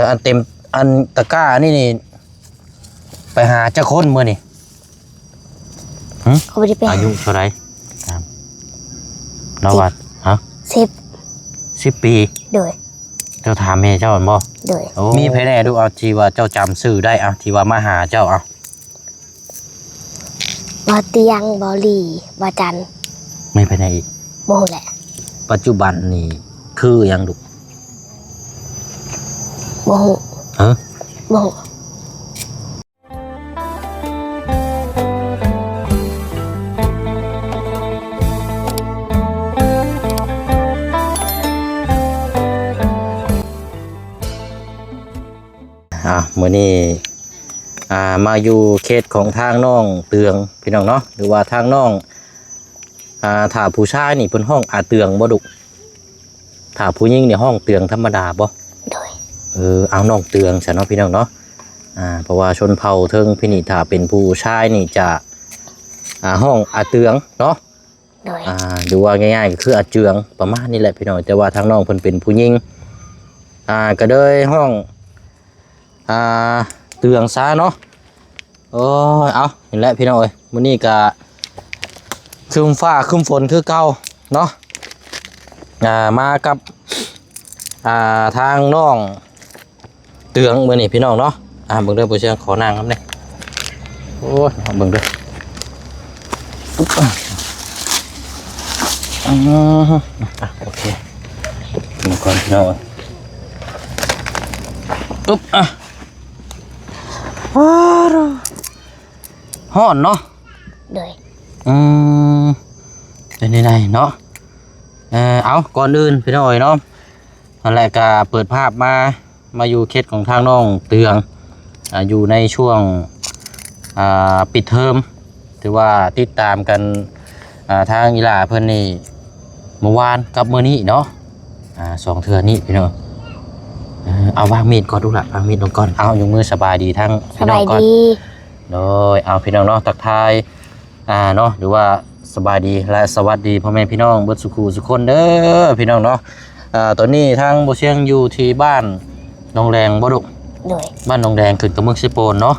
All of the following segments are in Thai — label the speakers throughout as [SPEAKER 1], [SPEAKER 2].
[SPEAKER 1] อันเต็มอันตะกร้านี่ไปหาเจ้าคนมื้อนี่
[SPEAKER 2] เขาไม่ได้ไป
[SPEAKER 1] อายุเท่าไหร่เราว่าฮะ10 ปี
[SPEAKER 2] โดย
[SPEAKER 1] เจ้าถามแม่เจ้าบ่
[SPEAKER 2] โดย
[SPEAKER 1] มีไผแน่ดูเอาที่ว่าเจ้าจำชื่อได้เอาที่ว่ามาหาเจ้าเอา
[SPEAKER 2] บอเตียงบอลีบอจัน
[SPEAKER 1] ไม่ไผแน่อีก
[SPEAKER 2] โมแหละ
[SPEAKER 1] ปัจจุบันนี่คือยังดุ
[SPEAKER 2] โมโหโมโห
[SPEAKER 1] มื้อนี้มาอยู่เขตของทางน้องเตืองพี่น้องเนาะหรือว่าทางน้องถ้าผู้ชายนี่เพิ่นห้องเตืองบ่ดุถ้าผู้หญิงนี่ห้องเตืองธรรมดาบ่
[SPEAKER 2] โดย
[SPEAKER 1] เอาน้องเตืองซะเนาะพี่น้องเนาะเพราะว่าชนเผ่าเทิงพี่นี่ถ้าเป็นผู้ชายนี่จะห้องเตืองเนาะ
[SPEAKER 2] โดย
[SPEAKER 1] ดูว่าง่ายๆก็คือเจืองประมาณนี้แหละพี่น้องแต่ว่าทางน้องเพิ่นเป็นผู้หญิงก็เลยห้องเตืองซะเนาะโอ้ยเอาเห็นแล้วพี่น้องเอ้ยมื้อนี้ก็คืมฟ้าคืมฝนคือเก่าเนาะมากับทางน้องเตืองมื้อนี้พี่น้องเนาะเบิ่งเด้อผู้เชี่ยวขอนั่งครับเนี่ยโอ้ยเบิ่งเด้อปุ๊บโอเคมาก่อนพี่น้องปุ๊บฮ้อนเนาะ
[SPEAKER 2] โดย
[SPEAKER 1] เป็นยังไงเนาะเอาก่อนอื่นพี่น้อยเนาะอะไรก็เปิดภาพมาอยู่เขตของทางน้องเตืองอยู่ในช่วงปิดเทอมถือว่าติดตามกันทางอีหลาเพิ่นนี่เมื่อวานกับมื้อนี้เนาะ2 เทื่อนี้พี่น้องเอาวางมีดก่อนดูละวางมีดลงก่อนเอาอยู่มือสบายดีทั้งพี่น้องก่อนโดยเอาพี่น้องเนาะทักทายเนาะหรือว่าสบายดีและสวัสดีพ่อแม่พี่น้องเบิดสุขสุขคนเด้อพี่น้องเนาะตอนนี้ทางบ่เชียงอยู่ที่บ้านหนองแดงบ่ดุบ้านหนองแดงขึ้นกับเมืองสิโปนเนาะ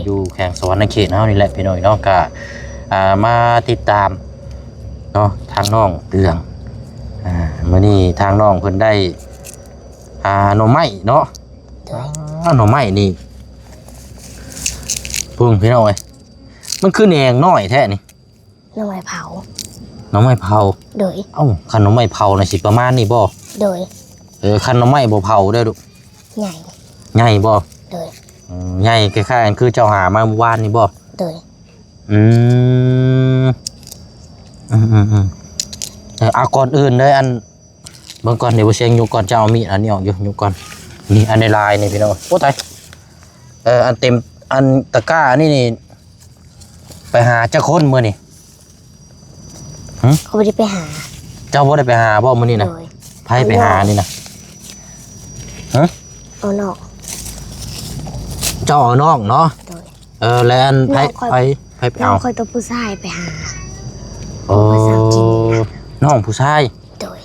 [SPEAKER 1] อยู่แข่งสวรรค์เขตเฮานี่แหละพี่น้องเนาะก็มาติดตามเนาะทางน้องเตืองมื้อนี้ทางน้องเพิ่นได้หน่อไม้เนาะหน่อไม้นี่พึ่งพี่น้องเอ้ยมันคือแหนงน้อยแท้นี่
[SPEAKER 2] หน่อไม้เผา
[SPEAKER 1] หน่อไม้เผา
[SPEAKER 2] โดย
[SPEAKER 1] คันหน่อไม้เผาน่ะสิประมาณนี้บ่
[SPEAKER 2] โดย
[SPEAKER 1] คันหน่อไม้บ่เผาเด้อลูกใหญ่บ่
[SPEAKER 2] โดย
[SPEAKER 1] ใหญ่คล้ายๆคือเจ้าหามาเมื่อวานนี่บ่
[SPEAKER 2] โดย
[SPEAKER 1] ก่อนอื่นเลยอันเบิ่งก่อนเดี๋ยวบ่เชียงอยู่ก่อนจะเอามีดอันนี้ออกอยู่ก่อนนี่อันในลายนี่พี่น้องโอ้ตายอันเต็มอันตะกร้านี่ไปหาเจ้าคนมื้อนี่
[SPEAKER 2] เขาไม่ได้ไปหา
[SPEAKER 1] เจ้าบ่ได้ไปหาบ่มื้อนี่นะไผไปหานี่นะ
[SPEAKER 2] เอานอก
[SPEAKER 1] เจ้าเอานอกเนาะแล้วอันไผไปเอา
[SPEAKER 2] ค่อยตัวผู้ชายไปหา
[SPEAKER 1] น้องผู้ชาย
[SPEAKER 2] โดย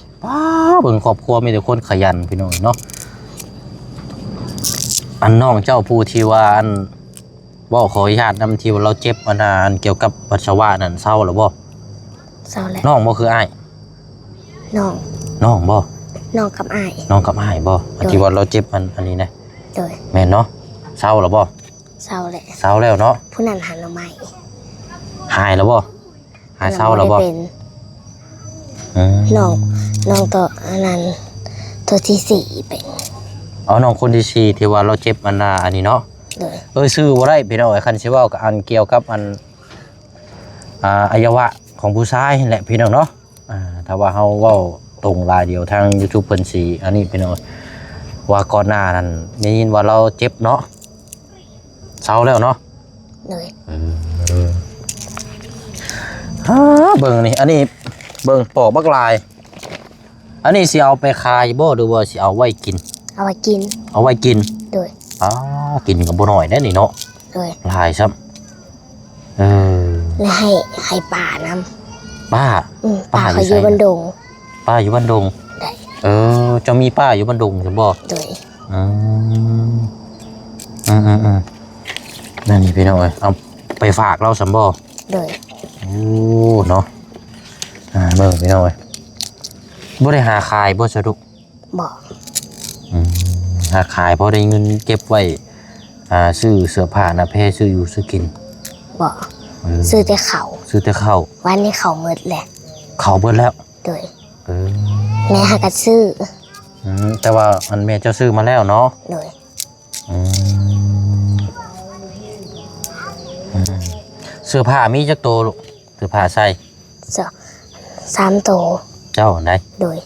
[SPEAKER 1] เบิ่งครอบครัวมีแต่คนขยันพี่น้องเนาะอันน้องเจ้าผู้ที่ว่าอันบ่ขออนุญาตนำที่ว่าเราเจ็บมานานเกี่ยวกับปัสสาวะนั่นเศร้าหรือบ่
[SPEAKER 2] เศร้าแล้ว
[SPEAKER 1] น้องบ่คืออ้ายน้องบ่
[SPEAKER 2] น้องกับอ้าย
[SPEAKER 1] บ่ที่ว่าเราเจ็บอันนี้นะ
[SPEAKER 2] โดย
[SPEAKER 1] แม่นเนาะเศร้าหรือบ่
[SPEAKER 2] เศร้าแล้ว
[SPEAKER 1] เนาะ
[SPEAKER 2] ผู้นั้นหันเราใหม่
[SPEAKER 1] หายแล้วบ่หายเศร้าแล้วบ่
[SPEAKER 2] น้องตัวนั้นตัวที่4เป็น
[SPEAKER 1] น้องคนที่4ที่ว่าเราเจ็บมันอันนี้เนาะชื่อบ่ได้พี่น้องคันสิเว้ากับอันเกี่ยวกับอันอวัยวะของผู้ชายแหละพี่น้องเนาะถ้าว่าเฮาเว้าตรงรายเดียวทาง YouTube เพิ่นสิอันนี้พี่น้องว่าก่อนหน้านั้นได้ยินว่าเราเจ็บเนาะเศร้าแล้วเนาะเบิ่งนี่อันนี้เบิ่งปอกบักลายอันนี้สิเอาไปขายบ่หรือว่าสิเอาไว้กิน
[SPEAKER 2] เอาไว้กิน
[SPEAKER 1] โดยกินกับบ่น้อยได้นี่เนาะ
[SPEAKER 2] โดย
[SPEAKER 1] ลายซ้ำ
[SPEAKER 2] แล้วให้ป่านำ
[SPEAKER 1] ป้า
[SPEAKER 2] เขาอยู่บ้านดง
[SPEAKER 1] ป้าอยู่บ้านดง
[SPEAKER 2] ได้
[SPEAKER 1] จะมีป้าอยู่บ้านดงใช่บ่
[SPEAKER 2] โดย
[SPEAKER 1] นั่นนี่พี่น้องเอ้ยเอาไปฝากเราสำบ่
[SPEAKER 2] โดย
[SPEAKER 1] โอ้เนาะเบิ่งพี่น้องเอ้ยบ่ได้หาขายบ่สะดุก
[SPEAKER 2] บอก
[SPEAKER 1] หาขายพอได้เงินเก็บไว้ซื้อเสื้อผ้าหน้าแพรซื้ออยู่ซื้อกิน
[SPEAKER 2] บอกซื้อแต่เขา
[SPEAKER 1] ซื้อแต่ข้าว
[SPEAKER 2] วันนี้เขาหมดแหละ
[SPEAKER 1] เขาเบิดแล้ว
[SPEAKER 2] โดย
[SPEAKER 1] เออ
[SPEAKER 2] แม่หากันซื้อ
[SPEAKER 1] แต่ว่าอันแม่เจ้าซื้อมาแล้วเนาะ
[SPEAKER 2] โดย
[SPEAKER 1] อืมเสื้อผ้ามีจักโตลูกเสื้อผ้าใส่
[SPEAKER 2] 3 โตว
[SPEAKER 1] เจ้าไหน
[SPEAKER 2] โดย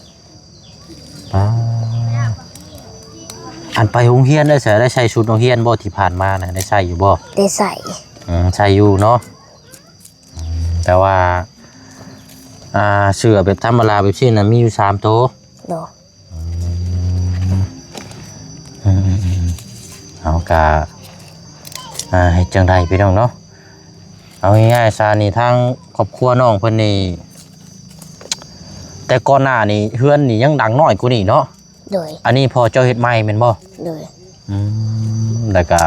[SPEAKER 1] อันไปโรงเรียนได้ใส่ชุดโรงเรียนบ่ที่ผ่านมานะได้ใส่อยู่บ่
[SPEAKER 2] ได้ใส่
[SPEAKER 1] ใส่อยู่เนาะแต่ว่าเสื้อแบบธรรมดาแบบนี้นะมีอยู่3 โตว
[SPEAKER 2] โดย
[SPEAKER 1] เอากะให้จังใดพี่น้องเนาะเอาง่ายๆซานี่ทางครอบครัวน้องเพิ่นนี่แต่ก่อนหน้านี่เฮือนนี่ยังดังน้อยกว่านี้เนาะ
[SPEAKER 2] โดย
[SPEAKER 1] อันนี้พอเจ้าเฮ็ดใหม่แม่นบ่
[SPEAKER 2] โดย
[SPEAKER 1] แล้วก็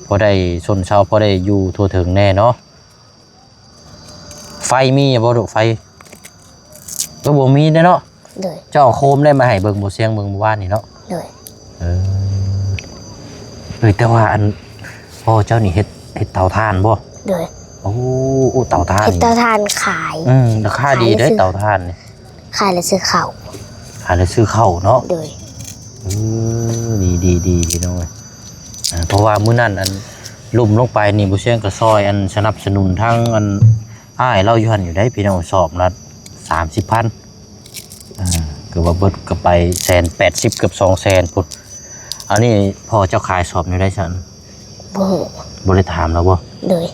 [SPEAKER 1] พอได้ชนเช้าพอได้อยู่ทั่วถึงแน่เนาะไฟมีบ่ลูกไฟก็บ่มีเด้เนาะ
[SPEAKER 2] โดย
[SPEAKER 1] เจ้าโคมได้มาให้เบิ่งบ่เสียงเบิ่งเมื่อวานนี่เนาะ
[SPEAKER 2] โดย
[SPEAKER 1] แต่ว่าอันพ่อเจ้านี่เฮ็ดเตาถ่านบ่
[SPEAKER 2] โดย
[SPEAKER 1] โอ้เตาถ่าน
[SPEAKER 2] เฮ็ดเตาถ่านขาย
[SPEAKER 1] ราคาดีเด้เตาถ่านนี่
[SPEAKER 2] ขายแล้วซื้อเขา
[SPEAKER 1] หาได้ซื้อเข้าวเนาะ
[SPEAKER 2] โดย
[SPEAKER 1] ดีพี่น้องเอ้ยเพราะว่ามื้อนั้นอันลุ่มลงไปนี่บ่เสียงก็ซอยอันสนับสนุนทั้งอันอ้ายเราอยู่หั่นอยู่ได้พี่น้องสอบละ30,000ก็ว่าเบิดก็ไป180,000เกือบ200,000พุ่นอันนี้พ่อเจ้าขายสอบอยู่ได้ซั่น
[SPEAKER 2] บ่ฮู้
[SPEAKER 1] บ่ได้ถามแล้วบ่
[SPEAKER 2] โดย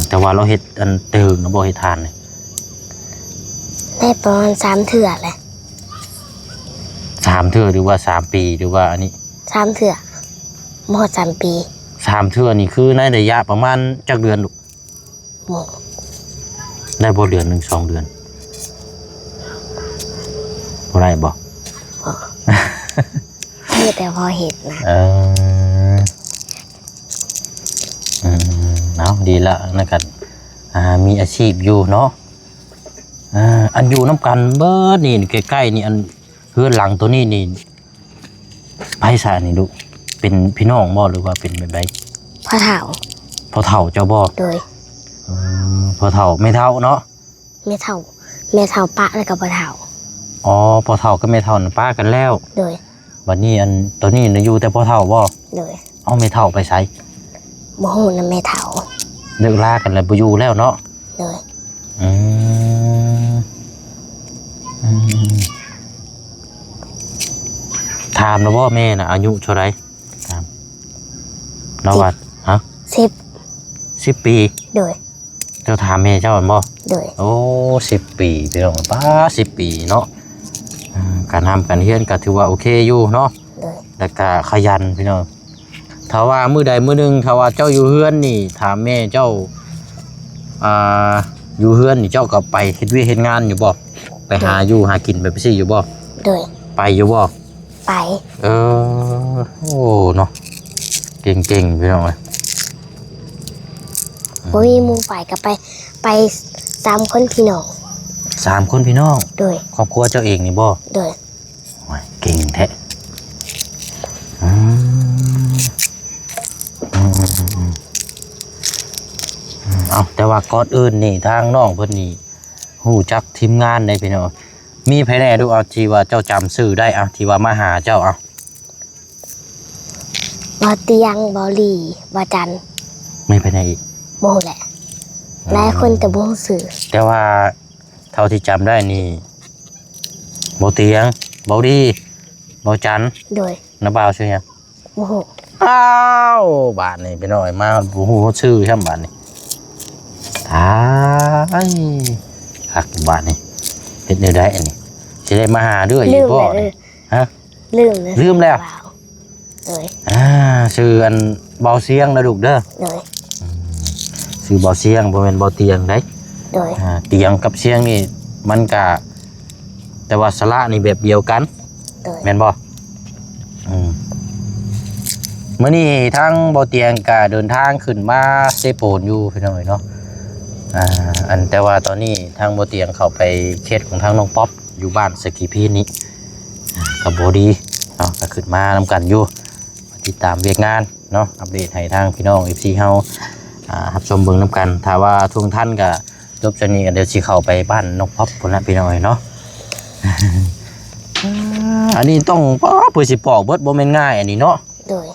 [SPEAKER 1] แต่ว่าเราเฮ็ดอันเติงนะบ่เฮ็ดทานนี่
[SPEAKER 2] ได้ประมาณ3 เทื่อแหละ
[SPEAKER 1] 3 เทื่อหรือว่า3 ปีหรือว่าอันนี้
[SPEAKER 2] 3 เทื่อบ่ฮอด3 ปี
[SPEAKER 1] 3 เทื่อนี่คือในระยะประมาณจักเดือนลูก
[SPEAKER 2] บ่
[SPEAKER 1] ได้บ่เดือน1 2 เดือนบ่ได้บ่
[SPEAKER 2] มีแต่พอเห็ดนะ
[SPEAKER 1] เอาดีละนะกันมีอาชีพอยู่เนาะอันอยู่น้ำกันเบิดนี่ใกล้ๆนี่อันเฮือนหลังตัวนี้นี่ไผซะนี่ลูกเป็นพี่น้องบ่หรือว่าเป็นแบบใด
[SPEAKER 2] พ่อเฒ่า
[SPEAKER 1] พ่อเฒ่าเจ้าบ่
[SPEAKER 2] โดย
[SPEAKER 1] พ่อเฒ่าไม่เฒ่าเนาะ
[SPEAKER 2] แม่เฒ่าปะแล้วก็พ่อเฒ่า
[SPEAKER 1] อ๋อพ่อเฒ่าก็ไม่เฒ่าน่ะป้ากันแล้ว
[SPEAKER 2] โดย
[SPEAKER 1] บัดนี้อันตัวนี้น่ะอยู่แต่พ่อเฒ่าบ่
[SPEAKER 2] โดย
[SPEAKER 1] เอาไม่เฒ่าไปไส
[SPEAKER 2] บ่ฮู้นำแม่เฒ่า
[SPEAKER 1] เลิกลากันแล้วบ่อยู่แล้วเนาะ
[SPEAKER 2] โดย
[SPEAKER 1] ถามแล้วบ่แม่น่ะอายุเท่าไหร่ถามเราว่าฮะ 10 ปี
[SPEAKER 2] โดย
[SPEAKER 1] เจ้าถามแม่เจ้าบ่
[SPEAKER 2] โดย
[SPEAKER 1] โอ้10 ปีพี่น้องป้า10 ปีเนาะการทำการเรียนก็ถือว่าโอเคอยู่เนาะ
[SPEAKER 2] โดย
[SPEAKER 1] แล้วก็ขยันพี่น้องถ้าว่ามื้อใดมื้อหนึงถ้าว่าเจ้าอยู่เฮือนนี่ถามแม่เจ้าอยู่เฮือนนี่เจ้าก็ไปเฮ็ดเวียกเฮ็ดงานอยู่บ่ไปหาอยู่หากินแบบซี่อยู่บ่
[SPEAKER 2] โดย
[SPEAKER 1] ไปอยู่บ่
[SPEAKER 2] ไป
[SPEAKER 1] โอ้เนาะเก่งๆพี่น้องเอ้ย
[SPEAKER 2] บ่มีหมู่ไปก็ไป3 คนพี่น้อง
[SPEAKER 1] 3 คนพี่น้อง
[SPEAKER 2] โดย
[SPEAKER 1] ครอบครัวเจ้าเองนี่บ่
[SPEAKER 2] โดย
[SPEAKER 1] โอ้ยเก่งแท้เอาแต่ว่าก่อนอื่นนี่ทางน้องเพิ่นนี่ฮู้จักทีมงานได้พี่น้องมีไผแน่ดูเอาที่ว่าเจ้าจำชื่อได้เอาที่ว่ามาหาเจ้าเอา
[SPEAKER 2] บ่เตียงบ่หลีบ่จัน
[SPEAKER 1] ไม่ไผแน่อีก
[SPEAKER 2] บ่ฮู้แหละหลายคนแต่บ่ฮู้ชื่อ
[SPEAKER 1] แต่ว่าเท่าที่จำได้นี่บ่เตียงบ่ดีบ่จัน
[SPEAKER 2] โดย
[SPEAKER 1] น้าบ่าวชื่อหยัง
[SPEAKER 2] บ่ฮู้
[SPEAKER 1] อ้าวบาทนี่พี่น้อยมาบ่ฮู้ชื่อช่ำบาทนี่ตายคักบาทนี่เฮ็ดได้อันนี้สิได้มาหาเด้ออี
[SPEAKER 2] ลื
[SPEAKER 1] ก
[SPEAKER 2] ม
[SPEAKER 1] บ่
[SPEAKER 2] แล้ว
[SPEAKER 1] ฮะ
[SPEAKER 2] ลืมแล้ว
[SPEAKER 1] ลืมแล้ว
[SPEAKER 2] โดย
[SPEAKER 1] ชื่ออันเบาเสียงนะลูกเด้อ
[SPEAKER 2] โดย
[SPEAKER 1] ชื่อเบาเสียงบ่แม่นเบาเตียงเด้
[SPEAKER 2] โดย
[SPEAKER 1] เตียงกับเสียงนี่มันก็แต่ว่าสระนี่แบบเดียวกัน
[SPEAKER 2] โดย
[SPEAKER 1] แม่นบ่ มื้อนี้ทั้งบ่เตียงก็เดินทางขึ้นมาเซโปนอยู่พี่น้องเนาะอันแต่ว่าตอนนี้ทางบ่เตียงเข้าไปเขตของทางน้องป๊อปอยู่บ้านสกีพีนี้ก็บ่ดีเนาะก็ขึ้นมานำกันอยู่ติดตามเวียกงานเนาะอัปเดตให้ทางพี่น้อง FC เฮารับชมเบิ่งนำกันถ้าว่าทุกท่านก็จบจากนี้ก็เดี๋ยวสิเข้าไปบ้านน้องป๊อปพุ่นละพี่น้องเนาะ อันนี้ต้องเพื่อสิปอกเบิดบ่แม่นง่ายอันนี้เนาะ
[SPEAKER 2] โดย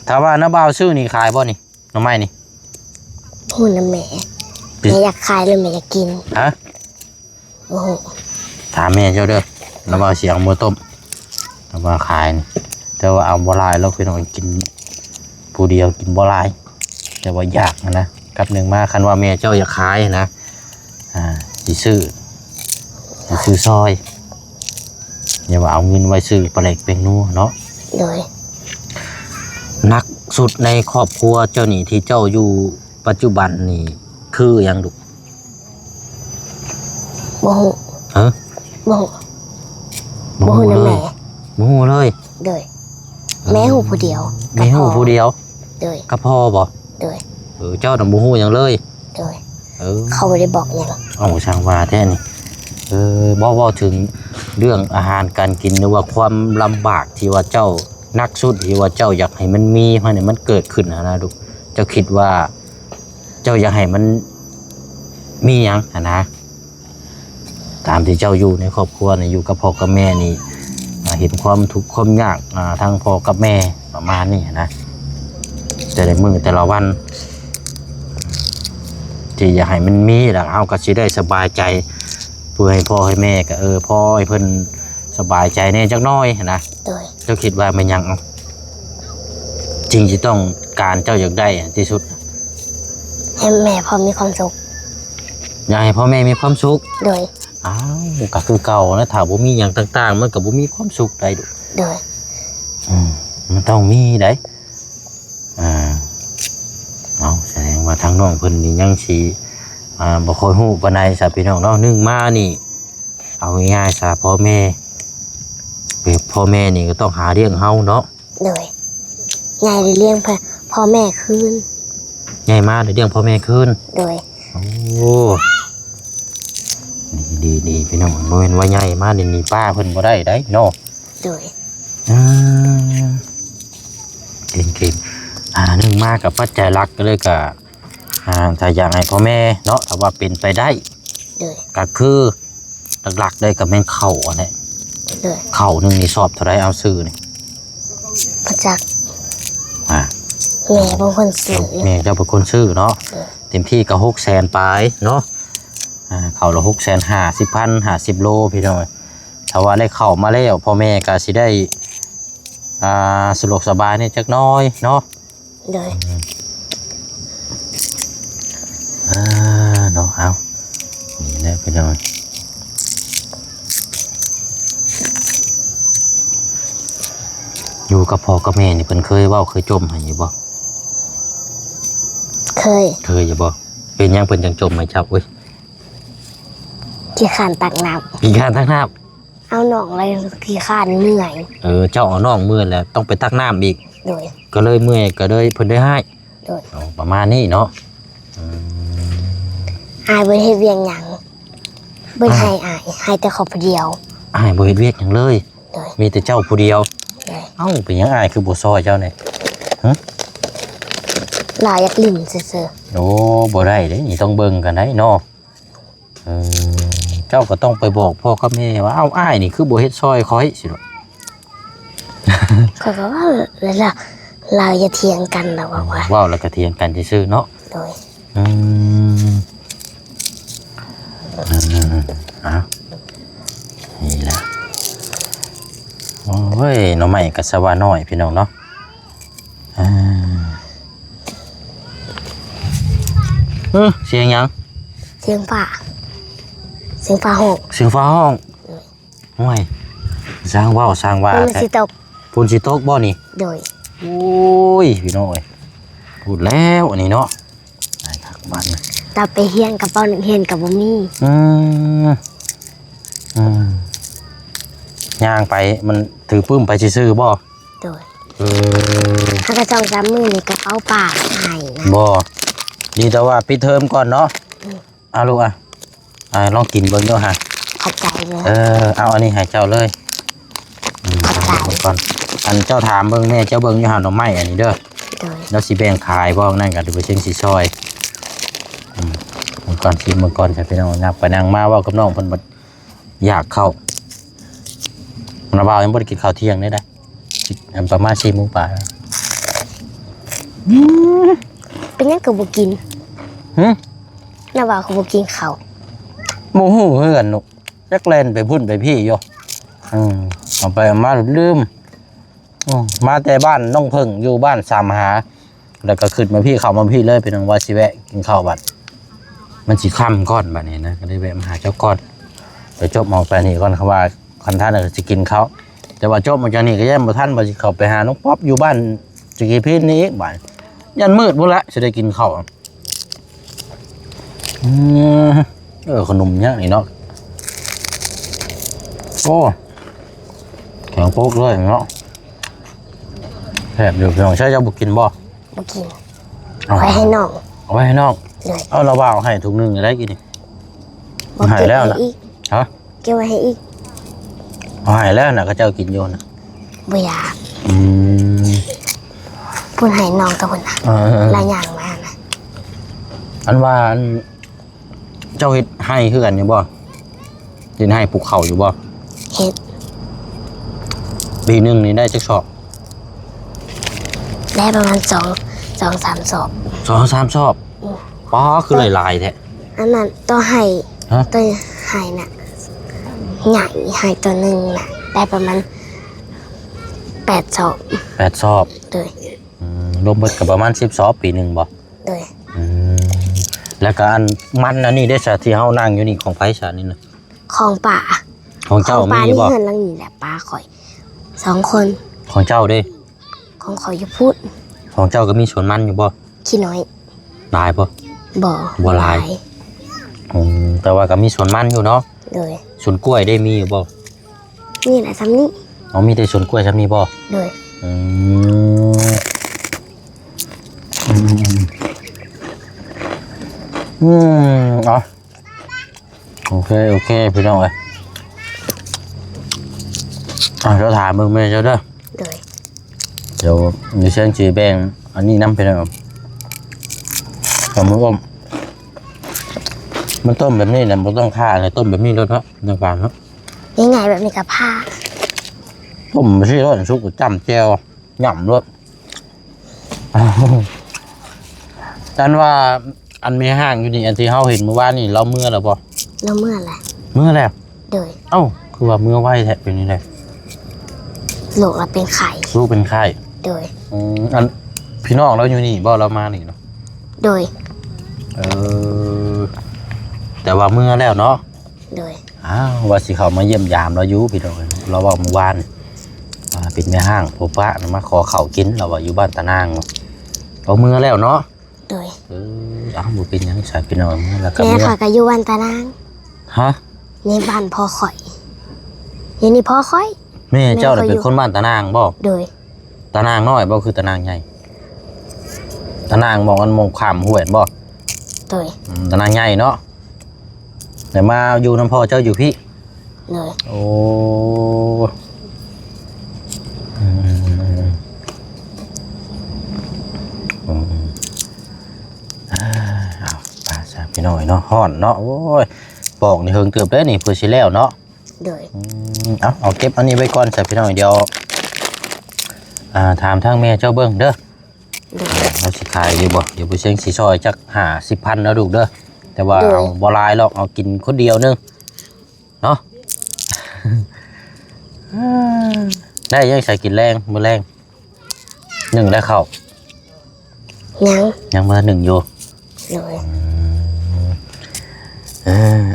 [SPEAKER 1] ถ้าว่าน้าบ่าวซื้อนี่ขายบ่นี่หน่อไม้นี่
[SPEAKER 2] พูดนะแม่อยากขายหรือแม่อยากกิน
[SPEAKER 1] ฮะ
[SPEAKER 2] โอ้โห
[SPEAKER 1] ถามแม่เจ้าเด้อน้าบ่าวเสียงบ่ต้มน้าบ่าวขายนี่แต่ว่าเอาบ่หลายแล้วพี่น้องกินผู้เดียวกินบ่หลายแต่ว่าอยากนะกับหนึ่งมาคันว่าแม่เจ้าอยากขายนะสิซื้อซอยอย่าว่าเอาเงินไว้ซื้อปลาเล็กเป็นนัวเนาะ
[SPEAKER 2] โดย
[SPEAKER 1] นักสุดในครอบครัวเจ้านี่ที่เจ้าอยู่ปัจจุบันนี่คือยังดุ
[SPEAKER 2] บ่ฮู้
[SPEAKER 1] ฮะ
[SPEAKER 2] บ่ฮู้นะแม่
[SPEAKER 1] บ่ฮู้เลย
[SPEAKER 2] โดยแม่ฮู้ผู้เดียว
[SPEAKER 1] แม่ฮู้ผู้เดียว
[SPEAKER 2] โดย
[SPEAKER 1] ก็พ่อบ่
[SPEAKER 2] โดย
[SPEAKER 1] เจ้าน่ะบ่ฮู้หยังเลย
[SPEAKER 2] โดยเขาไม่ได้บอกหยัง
[SPEAKER 1] เอาช่างว่าแท้นี่บ่ถึงเรื่องอาหารการกินหรือว่าความลำบากที่ว่าเจ้านักสุดที่ว่าเจ้าอยากให้มันมีเพราะเนี่ยมันเกิดขึ้นนะลูกเจ้าคิดว่าเจ้าอยากให้มันมีหยังนะตามที่เจ้าอยู่ในครอบครัวเนี่ยอยู่กับพ่อกับแม่นี่เห็นความทุกข์ความยากทั้งพ่อกับแม่ประมาณนี้นะแต่ในมือแต่ละวันที่อยากให้มันมีแล้วเอาก็สิได้สบายใจเพื่อให้พ่อให้แม่ก็พ่อให้เพิ่นสบายใจแน่จักน้อยนะเจ้าคิดว่ามันยังจริงที่ต้องการเจ้าอยากได้ที่สุด
[SPEAKER 2] ให้แม่พ่อมีความสุข
[SPEAKER 1] อยากให้พ่อแม่มีความสุข
[SPEAKER 2] โดย
[SPEAKER 1] ก็คือเก่านะถ้าบ่มีอย่างต่างๆมันก็บ่มีความสุขได้
[SPEAKER 2] โดย
[SPEAKER 1] มันต้องมีได้เอาแสดงว่าทางน้องเพิ่นนี่ยังสิบ่ค่อยฮู้ปานใดซะพี่น้องเนาะนึงมานี่เอาง่ายๆซะพ่อแม่นี่ก็ต้องหาเลี้ยงเฮาเนาะ
[SPEAKER 2] โดยง่ายได้เลี้ยงพ่อแม่คืน
[SPEAKER 1] ง่ายมาได้เลี้ยงพ่อแม่คืน
[SPEAKER 2] โดย
[SPEAKER 1] โอ้ดีพี่น้องบ่แม่นว่าใหญ่มานี่ป้าเพิ่นบ่ได้เนาะ
[SPEAKER 2] โดย
[SPEAKER 1] เก่งนึงมากับปัจจัยหลักก็เลยก็ถ้าอยากให้พ่อแม่เนาะถ้าว่าเป็นไปได้ก็คือหลักๆเลยกับแม่นเข่าอันนี้เข่านึงนี่สอบเท่าไรเอาซื้อนี่
[SPEAKER 2] ประจักษ์แม่เป็นคนซื้อ
[SPEAKER 1] แม่เจ้าเป็นคนซื้อเนาะเต็มที่ก็600,000ปลายเนาะเข่าละ650,000 50โลพี่น้องถ้าว่าได้เข่ามาแล้วพ่อแม่ก็สิได้สะดวกสบายนี่จักน้อยเนาะ
[SPEAKER 2] เลย
[SPEAKER 1] เนาะเอานี่แหละพี่น้องอยู่กับพ่อกับแม่นี่เพิ่นเคยเว้าเคยจมให้อยู่บ่
[SPEAKER 2] เคย
[SPEAKER 1] อยู่บ่เป็นยังเพิ่นจังจมให้เจ้าเว้ย
[SPEAKER 2] ขี้ข้านตักน้ำ
[SPEAKER 1] ขี้ข้านตักน้ำ
[SPEAKER 2] เอาน้องอะไรขี้ข้านเหนื่อย
[SPEAKER 1] เจ้าเอาน้องเมื่อยแล้วต้องไปตักน้ำอีก
[SPEAKER 2] โดย
[SPEAKER 1] ก็เลยเมื่อยก็เลยเพิ่นได้ให้
[SPEAKER 2] โดย
[SPEAKER 1] ประมาณนี้เนาะ
[SPEAKER 2] บ่เฮ็ดเวียงหยังบ่ให้แต่เขาผู้เดียว
[SPEAKER 1] บ่เฮ็ดเวียกหยังเลยมีแต่เจ้าผู้เดียวเป็นหยังคือบ่ซอยเจ้านี่
[SPEAKER 2] หลายอยากลิ้นซื่อ
[SPEAKER 1] ๆโอ้บ่ได้เด้นี่ต้องเบิ่งกันได้เนาะเจ้าก็ต้องไปบอกพ่อกับแม่ว่าอ้ายนี่คือบ่เฮ็ดซอยคอยสิลูก
[SPEAKER 2] ก็ว่าแล้วเราอย่าเถียงกันนะว่า
[SPEAKER 1] ว้าวแล้วก็เถียงกันซื่อๆเนาะ
[SPEAKER 2] โดย
[SPEAKER 1] นี่แหละโอ้ยน้องใหม่กับสวาน้อยพี่น้องเนาะเสียงยัง
[SPEAKER 2] เสียงฟ้าห้อง
[SPEAKER 1] เสียงฟ้าห้องโอ้ยสร้างว่า
[SPEAKER 2] ฝนสิตก
[SPEAKER 1] บ่นี่
[SPEAKER 2] โดย
[SPEAKER 1] โอ้ยพี่น้อยพูดแล้วอันนี้เนาะได้ครับบ้าน
[SPEAKER 2] ตาไปเฮียนกับเป้า1เฮียนกับบ่มี
[SPEAKER 1] ย่างไปมันถือปื้มไปซื่อๆบ่
[SPEAKER 2] โดย
[SPEAKER 1] ถ้า
[SPEAKER 2] กระจอง3มื้อนี่กระเป๋าป่าให้นะ
[SPEAKER 1] บ่ดีแต่ว่าปิดเทอมก่อนเนาะลูกลองกินเบิ่งเด้อฮะ
[SPEAKER 2] ขอบใจเลย
[SPEAKER 1] เอาอันนี้ให้เจ้าเลย
[SPEAKER 2] ขอบใจ
[SPEAKER 1] ก่อนอันเจ้าถามเบิ่งแม่เจ้าเบิ่งอยู่หาหน่อไม้อันนี้เด้อแล้วสิแบ่งขายบ่นั่นก็ดูไปเชิงสิซอยก่อนชิมก่อนใช่พี่น้องนับไปนั่งมาว่ากับน้องเพิ่นบ่อยากเข้าน้าบ่าวยังบ่ได้กินข้าวเที่ยงได้ประมาณ4 โมงป่าย
[SPEAKER 2] เป็นยังก็บ่กินน้าบ่าวก็บ่กินข้าว
[SPEAKER 1] โมโหเฮือนนุกจักแลนไปพุ่นไปพี่อยู่เอาไปมาลืมมาแต่บ้านน้องเพิ่งอยู่บ้านสามหาแล้วก็ขึ้นมาพี่เข้ามาพี่เลยเป็นว่าสิแวะกินข้าวบัดมันสิค่ำก้อนบัดนี้นะก็ได้แวะมาหาเจ้าก้อนไปจบมองไปนี่ก่อนเขาว่าคันท่านจะกินเขาแต่ว่าจบมาจากนี่ก็ยังบ่ท่านบ่สิเข้าไปหาน้องป๊อบอยู่บ้านจิกีพีนี่อีกบัดยันมืดพุ่นละสิได้กินข้าวขนมเนี้ยนี่เนาะโอ้แข็งโป๊กเลยเนาะแถบเดี๋ยวพี่น้องใช้เจ้าบุกินบ่
[SPEAKER 2] กินเอาไว้ให้น้อง
[SPEAKER 1] เอาไว้ให้น้องเอาเราบ่าวให้ถุงนึงได้กินหายแล้วนะฮะ
[SPEAKER 2] เก็บไว้ให้อีก
[SPEAKER 1] เอาหายแล้วนะก็เจ้ากินโยน
[SPEAKER 2] บ่อยากพูดให้น้องกับคนน่ะหลายอย่างมานะ
[SPEAKER 1] อันว่าเจ้าเฮ็ดให้คือกันอยู่บ่เฮ็ดให้ปลูกข้าวอยู่บ่
[SPEAKER 2] เฮ็ด
[SPEAKER 1] ปีนึงนี่ได้จักสอบ
[SPEAKER 2] ได้ประมาณ2-3 สอบ
[SPEAKER 1] 2-3 สอบป๋อคือหลายๆแท้
[SPEAKER 2] อันนั้นตัวให้ตัวให้น่ะใหญ่ให้ตัวนึงน่ะได้ประมาณ8 สอบ
[SPEAKER 1] 8 สอบ
[SPEAKER 2] โดย
[SPEAKER 1] รวมเบิดก็ประมาณ10 สอบปีนึงบ่
[SPEAKER 2] โดย
[SPEAKER 1] แล้วก็อันมันอันนี้ได้ซะที่เฮานั่งอยู่นี่ของไผซะนี่น่ะ
[SPEAKER 2] ของป่า
[SPEAKER 1] ของเจ้ามีบ่
[SPEAKER 2] เฮือนหลังนี้แหละป้าข่อย2 คน
[SPEAKER 1] ของเจ้าเด้
[SPEAKER 2] ของข่อยอยู่พุทธ
[SPEAKER 1] ของเจ้าก็มีสวนมันอยู่บ่
[SPEAKER 2] ขี้น้อย
[SPEAKER 1] หลายบ่
[SPEAKER 2] บ่
[SPEAKER 1] หลายแต่ว่าก็มีสวนมันอยู่เนาะ
[SPEAKER 2] โดย
[SPEAKER 1] สวนกล้วยได้มีอยู่บ่
[SPEAKER 2] นี่แหละซ้ำนี้
[SPEAKER 1] มีแต่สวนกล้วยซ้ำนี้บ่
[SPEAKER 2] โดย
[SPEAKER 1] โอเคพี่น้องเอ้ยเจ้าถามมึงแม่เจ้าเด้อเดี๋ยวมีเส้นจีแบงอันนี้น้ำไปแล้วกับมืออมมันต้มแบบนี้นะมันต้องฆ่าเลยต้มแบบนี้เลยครับในฟาร์มครับ
[SPEAKER 2] ยังไงแบบนี้กับผ้า
[SPEAKER 1] ต้มไม่ใช่รสชุกจำแจวหย่ำรสฉันว่าอันมีห้างอยู่นี่อันที่เขาเห็นเมื่อวานนี่เราเมื่อแล้วป่ะ
[SPEAKER 2] เราเมื่ออะไร
[SPEAKER 1] เมื่อแล้ว
[SPEAKER 2] โดย
[SPEAKER 1] คือว่าเมื่อไหวแทะเป็นนี่เลย
[SPEAKER 2] ลูกเราเป็นไข่
[SPEAKER 1] ลูกเป็นไข่
[SPEAKER 2] โดย
[SPEAKER 1] อันพี่น้องเราอยู่นี่บ่เรามานี่เนาะ
[SPEAKER 2] โดย
[SPEAKER 1] แต่ว่าเมื่อแล้วเนาะ
[SPEAKER 2] โดย
[SPEAKER 1] ว่าสิเขามาเยี่ยมยามเราอยู่พี่น้องเราบอกเมื่อวานปิดแม่ห้างพบปะมาขอเข่ากินเราว่าอยู่บ้านตะนางเราเมื่อแล้วเนาะ
[SPEAKER 2] โดย
[SPEAKER 1] บุเป็นยังใส่พี่น้องแล้วก็
[SPEAKER 2] แม่ค่ะก็อยู่บ้านตะนางนี่บ้านพ่อข่อยนี่พ่อข่อย
[SPEAKER 1] แม่เจ้าเป็นคนบ้านตะนางบ่
[SPEAKER 2] โดย
[SPEAKER 1] ตะนางน้อยบ่คือตะนางใหญ่ตะนางมองกันมองขามห้วยบ่
[SPEAKER 2] โดย
[SPEAKER 1] ตะนางใหญ่เนาะแต่มาอยู่น้ำพ่อเจ้าอยู่พี่
[SPEAKER 2] เลย
[SPEAKER 1] โอ้ป้าซะพี่น้อยเนาะฮ้อนเนาะโอ้ยปอกนี่เฮิงเกือบได้นี่เพื่อสิแล้วเนาะ
[SPEAKER 2] โดย
[SPEAKER 1] เอาเก็บอันนี้ไว้ก่อนซะพี่น้อยเดี๋ยวถามทางแม่เจ้าเบิ้งเด้อเราสิขายดีบ่เดี๋ยวไปเช็งสีซอยจัก50,000แล้วดูเด้อแต่ว่าเอาบ่ลายหรอกเอากินคนเดียวนึงเนาะได้ยังใส่กินแรงมื้อแรง1ได้เข้ายังมื้อ1อยู่
[SPEAKER 2] เลย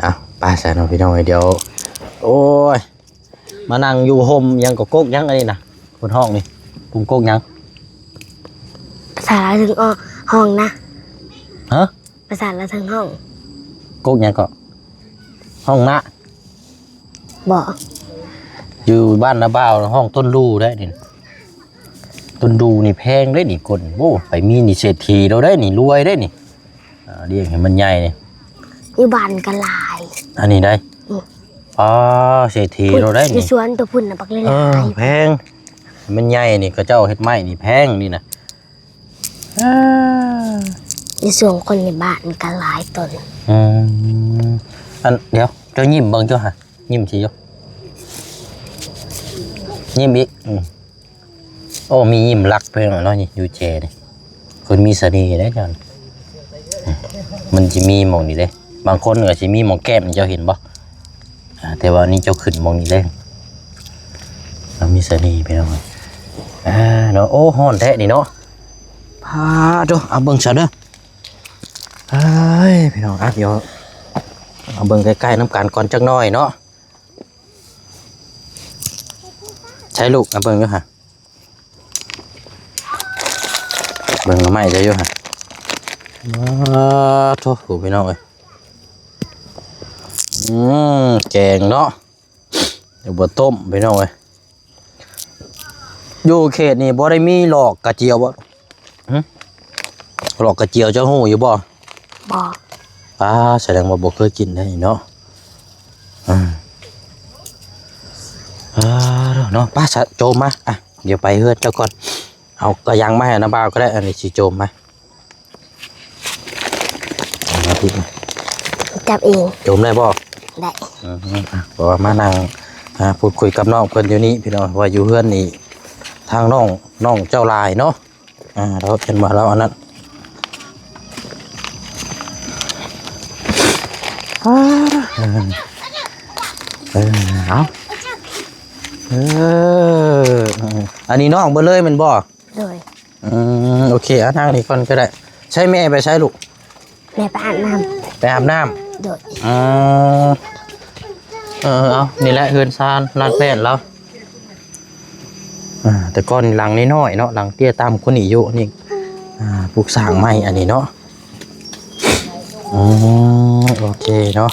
[SPEAKER 1] เอาป้าใส่หน่อยพี่น้องเดี๋ยวโอ้ยมานั่งอยู่ห่มยังก็กกยังอันนี้นะบนห้องนี่ปุ่มกกยัง
[SPEAKER 2] ภาษาละถึงห้องนะ
[SPEAKER 1] ฮะ
[SPEAKER 2] ภาษาละถึงห้อง
[SPEAKER 1] กกยังก็ห้องนะ
[SPEAKER 2] บอก
[SPEAKER 1] อยู่บ้านนาบ่าวห้องต้นลูได้นี่ต้นดูนี่แพงได้นี่คนโอ้ไปมีนี่เศรษฐีเราได้นี่รวยได้นี่เรียกให้มันใหญ่นี่
[SPEAKER 2] อยู่บ้านก็หลาย
[SPEAKER 1] อันนี้ได้อ๋อเศรษฐีเราได้
[SPEAKER 2] อยู่
[SPEAKER 1] นี่
[SPEAKER 2] สวนตัวพุ่นน่ะบักเลยห
[SPEAKER 1] เอ
[SPEAKER 2] ลา
[SPEAKER 1] อย แพงมันใหญ่นี่ก็เจ้าเฮ็ดไม้นี่แพงนี่นะอ่า
[SPEAKER 2] อยู่สวนคนในบ้านก็หลายต้น
[SPEAKER 1] อันเดี๋ยวเจ้ายิ้มเบิ่งเจ้าฮะยิ้มสิเจ้ายิ้มอีกโอ้มียิ้มรักเพิ่นเนาะนี่อยู่แจนี่คนมีเสน่ห์ได้จังมันจะมีหม่องนี่เด้บางคนก็สิมีหม่องแก้มนี่เจ้าเห็นบ่แต่ว่านี่เจ้าขึ้นหม่องนี่เด้เรามีเสน่ห์ไปแล้วเนาะโอ้ฮ้อนแท้นี่เนาะพาโตเอาเบิ่งซะเด้อเฮ้ยพี่น้องเดี๋ยวเอาเบิ่งใกล้ๆน้ำกันก่อนจักหน่อยเนาะใช้ลูกเอาเบิ่งอยู่ฮะเบิ่งเอาไม้จะอยู่ฮะโธ่พี่น้องเอ้ยแกงเนาะเดี๋ยวบ่ต้มพี่น้องเอ้ยอยู่เขตนี่บ่ได้มีหลอกกระเจียวบ่หลอกกระเจียวเจ้าหู้อยู่บ่
[SPEAKER 2] บ่
[SPEAKER 1] แสดงว่าบ่เคยกินได้เนาะเนาะป้าโจมมาเดี๋ยวไปเฮือนเจ้าก่อนเอากระยังมาให้น้าบ่าวก็ได้อันนี้สิโจมมาพี่
[SPEAKER 2] จับเอง
[SPEAKER 1] โจมได้บ่
[SPEAKER 2] ได้
[SPEAKER 1] เพราะว่ามานั่งพูดคุยกับน้องเพิ่นอยู่นี้พี่น้องว่าอยู่เฮือนนี่ทางน้องเจ้าลายเนาะเราเห็นว่าเราอันนั้นเอาอันนี้น้องเบลเลยมันบ่
[SPEAKER 2] โดย
[SPEAKER 1] โอเคนั่งนี่ก่อนก็ได้ใช้แม่ไปใช้ลูก
[SPEAKER 2] แม่ไปอาบน้
[SPEAKER 1] ไปอาบน้
[SPEAKER 2] ำโดย
[SPEAKER 1] ำเอานี่แหละเฮือนซานลานแป้นแล้วแต่ก่อนหลังน้อยๆเนาะหลังเตี้ยตามคนอีอยู่นี่ปลูกสร้างใหม่อันนี้เนาะโอเคเนาะ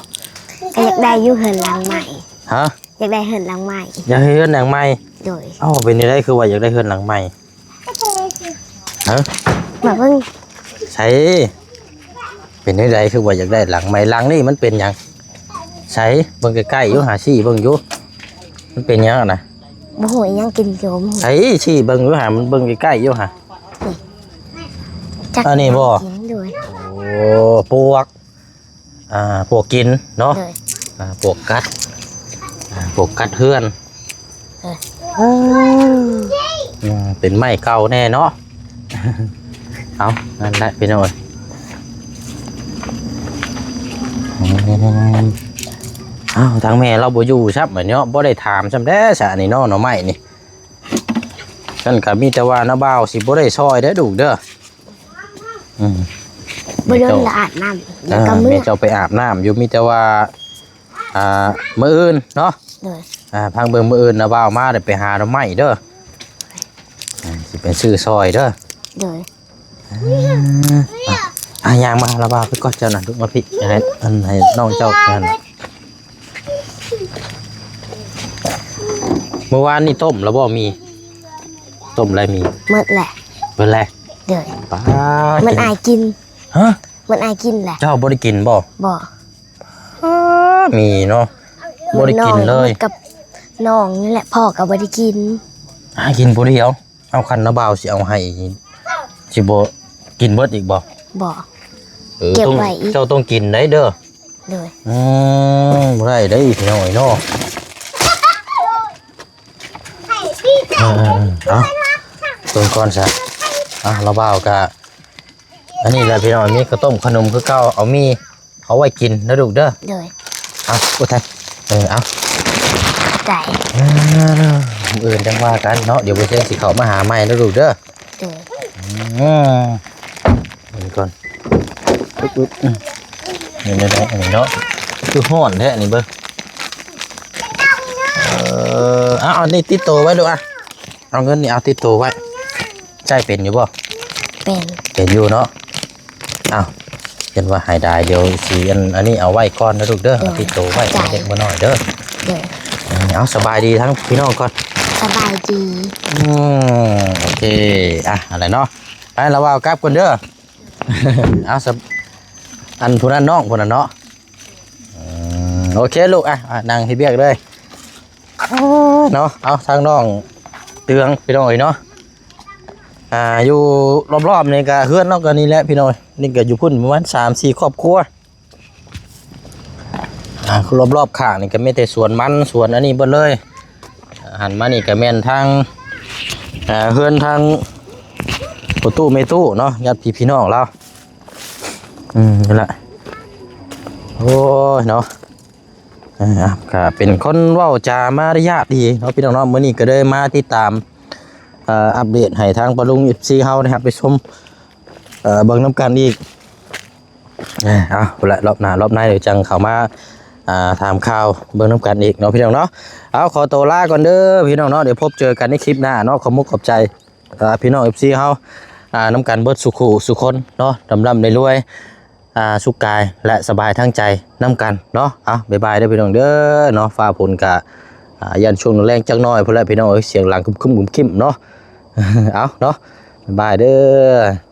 [SPEAKER 2] ก็อยากได้อยู่เหินหลังใหม่
[SPEAKER 1] ฮะ
[SPEAKER 2] อยากได้เหินหลังใหม่
[SPEAKER 1] อยากให้เฮือนหลังใหม่
[SPEAKER 2] โดย
[SPEAKER 1] เป็นนี่ได้คือว่าอยากได้เฮือนหลังใหม่ฮะ
[SPEAKER 2] มาเพิ่ง
[SPEAKER 1] ใช่เป็นนี่ได้คือว่าอยากได้หลังใหม่หลังนี่มันเป็นหยังใช้เบิ่งใกล้ๆอยู่หาซี่เบิ่งอยู่มันเป็นหยังนะ
[SPEAKER 2] บ่หูยังกินโยม
[SPEAKER 1] ใช้ซี่เบิ่งอยู่หามันเบิ่งใกล้ๆอยู่หา
[SPEAKER 2] จัก
[SPEAKER 1] อันนี้บ่
[SPEAKER 2] กินโดย
[SPEAKER 1] โอ้ปวกปวกกินเนาะ
[SPEAKER 2] โดย
[SPEAKER 1] ปวกกัดปวกกัดเฮือนเป็นไม้เก่าแน่เนาะ เอานั่นแหละพี่น้อยทางแม่เราบ่อยู่ชับเหมือนเนาะบ่ได้ถามจำได้สะนี่เนาะหน่อไม้นี่ฉันก็มีแต่ว่าน้าบ่าวสิบ่ได้ซอยได้ดูเด้อ
[SPEAKER 2] บ่โดนละอาบน้ำแล้วก็มื้
[SPEAKER 1] แม่
[SPEAKER 2] อ
[SPEAKER 1] เจ้าไปอาบน้ำอยู่มีแต่ว่ามื้ออื่นเนาะ
[SPEAKER 2] โดย
[SPEAKER 1] พังเบิ่งมื้ออื่นน้าบ่าวมาได้ไปหาหน่อไม้เด้อสิเป็นซื้อซอยเด้อ
[SPEAKER 2] โดย
[SPEAKER 1] ยางมาระบาไปก่อนเจ้าหน่ะลูกมาพี่อันให้น้องเจ้านั่นเมื่อวานนี่ต้มแล้วบ่มีต้มอะไรมี
[SPEAKER 2] หมดแหละ
[SPEAKER 1] เป็นไร
[SPEAKER 2] โดย
[SPEAKER 1] ป้า
[SPEAKER 2] มันอายกิน
[SPEAKER 1] ฮะ
[SPEAKER 2] มันอายกินแหละ
[SPEAKER 1] เจ้าบ่ได้กินบ่
[SPEAKER 2] บ่
[SPEAKER 1] มีเนาะบ่ได้กินเลย
[SPEAKER 2] กับน้องนี่แหละพ่อก็บ่ได้กิน
[SPEAKER 1] กินผู้เดียวเอาคันน้าบ่าวสิเอาให้สิบ่กินเบิดอีกบ่
[SPEAKER 2] บ่
[SPEAKER 1] เก็บไว้อีกเจ้าต้องกินได้เด้อ
[SPEAKER 2] โดย
[SPEAKER 1] บ่ได้ได้อีกหน่อยเนาะเอาต้นก่อนซะเราบ่าวกะอันนี้แหละพี่น้องมีข้าวต้มขนมคือเก่าเอาไว้กินนะลูกเด้อ
[SPEAKER 2] โดย
[SPEAKER 1] อุทัยเอา
[SPEAKER 2] ไก่
[SPEAKER 1] อื่นจังว่ากันเนาะเดี๋ยวไปเชิญสิเขามาหาใหม่นะลูกเด้อ
[SPEAKER 2] โดย
[SPEAKER 1] นี่ก่อนนี่ได้อันนี้เนาะคือห่อนแท้อันนี้เบิ่งเอานี่ติดตัวไว้ดูเอาเงินนี่เอาติดตัวไว้ใช่เป็นอยู่บ่ เป็นอยู่เนาะเห็นว่าหายได้เดี๋ยวสีอันนี้เอาไว้ก่อนนะลูกเด้อเอาติดตัวไว้เด็กมาหน่อยเด้อ เอาสบายดีทั้งพี่น้องก่อน
[SPEAKER 2] สบายดี
[SPEAKER 1] โอเคอะไรเนาะไปเราว่ากลับกันเด้อ เอาอันผู้นั้นน้องผู้นั้นเนาะโอเคลูกนั่งให้เบียกเลยเนาะเอาทางน้องเตืองพี่น้อยเนาะอยู่รอบๆนี่ก็เฮือนเนาะก็นี่แหละพี่น้อยนี่ก็อยู่พุ่นประมาณ3-4 ครอบครัวรอบๆข้างนี่ก็มีแต่สวนมันสวนอันนี้เบิดเลยหันมานี่ก็แม่นทางเฮือนทางประตูไม่ตู้เนาะญาติพี่น้องเรานั่นแหละโอ้ยเนาะก็เป็นคนเว้าจามารยาทดีเนาะพี่น้องเนาะมื้อนี้ก็ได้มาติดตามอัปเดตให้ทางปลุง FC เฮานะครับไปชมเบิ่งน้ำกันอีกเอาละรอบหน้ารอบหน้าเดี๋ยวจังเข้ามาถามข่าวเบิ่งน้ำกันอีกเนาะพี่น้องเนาะเอาขอตัวลาก่อนเด้อพี่น้องเนาะเดี๋ยวพบเจอกันในคลิปหน้าเนาะขอมุกขอบใจพี่น้อง FC เฮาน้ำกันเบิดสุขุสุคนเนาะดำๆรวยสุขกายและสบายทั้งใจน้ำกันเนาะบ๊ายบายเด้อพี่น้องเด้อเนาะฟ้าฝนกะยันช่วงแรงจักหน่อยพุ่นแหละพี่น้องเสียงหลังคึมๆเนาะเอาเนาะบ๊ายบายเด้อ